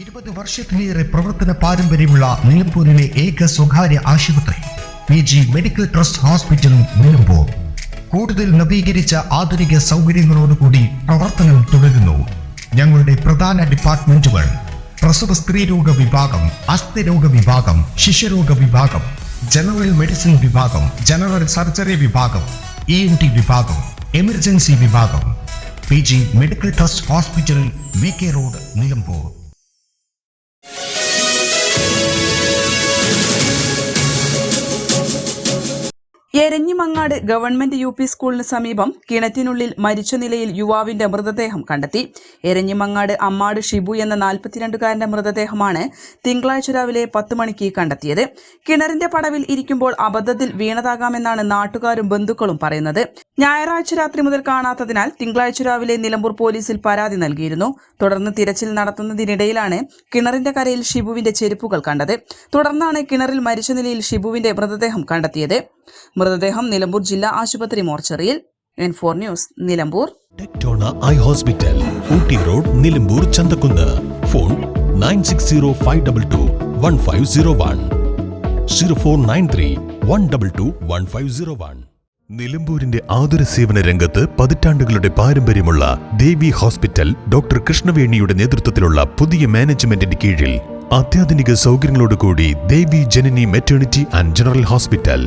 20 വർഷത്തിലേറെ പ്രവർത്തന പാരമ്പര്യമുള്ള നിലമ്പൂരിലെ ഏക സ്വകാര്യ ആശുപത്രി PG medical trust hospital Nilambur കൂടുതൽ നവീകരിച്ച ആധുനിക സൗകര്യങ്ങളോടുകൂടി പ്രവർത്തനം തുടരുന്നു. ഞങ്ങളുടെ പ്രധാന ഡിപ്പാർട്ട്മെന്റുകൾ പ്രസവ സ്ത്രീരോഗ വിഭാഗം, അസ്ഥിരോഗ വിഭാഗം, ശിശുരോഗ വിഭാഗം, ജനറൽ മെഡിസിൻ വിഭാഗം, ജനറൽ സർജറി വിഭാഗം, ENT വിഭാഗം, എമർജൻസി വിഭാഗം. PG medical trust hospital, VK road, Nilambur. Eranhimangad government UP സ്കൂളിന് സമീപം കിണറ്റിനുള്ളിൽ മരിച്ച നിലയിൽ യുവാവിന്റെ മൃതദേഹം കണ്ടെത്തി. എരഞ്ഞിമങ്ങാട് അമ്മാട് ഷിബു എന്ന 42-കാരന്റെ മൃതദേഹമാണ് തിങ്കളാഴ്ച രാവിലെ 10 മണിക്ക് കണ്ടെത്തിയത്. കിണറിന്റെ പടവിൽ ഇരിക്കുമ്പോൾ അബദ്ധത്തിൽ വീണതാകാമെന്നാണ് നാട്ടുകാരും ബന്ധുക്കളും പറയുന്നത്. ഞായറാഴ്ച രാത്രി മുതൽ കാണാത്തതിനാൽ തിങ്കളാഴ്ച രാവിലെ നിലമ്പൂർ പോലീസിൽ പരാതി നൽകിയിരുന്നു. തുടർന്ന് തിരച്ചിൽ നടത്തുന്നതിനിടയിലാണ് കിണറിന്റെ കരയിൽ ഷിബുവിന്റെ ചെരുപ്പുകൾ കണ്ടത്. തുടർന്നാണ് കിണറിൽ മരിച്ച നിലയിൽ ഷിബുവിന്റെ മൃതദേഹം കണ്ടെത്തിയത്. മൃതദേഹം നിലമ്പൂർ ജില്ലാ ആശുപത്രി മോർച്ചറിയിൽ. N4 news, Nilambur. Tectona eye hospital, Ooty road, Nilambur Chanthakkunnu. Phone 9605221501 049312211501. നിലമ്പൂരിന്റെ ആതുര സേവന രംഗത്ത് പതിറ്റാണ്ടുകളുടെ പാരമ്പര്യമുള്ള ദേവി ഹോസ്പിറ്റൽ ഡോക്ടർ കൃഷ്ണവേണിയുടെ നേതൃത്വത്തിലുള്ള പുതിയ മാനേജ്മെന്റിന്റെ കീഴിൽ അത്യാധുനിക സൗകര്യങ്ങളോടുകൂടി ദേവി ജനനി മെറ്റേണിറ്റി ആൻഡ് ജനറൽ ഹോസ്പിറ്റൽ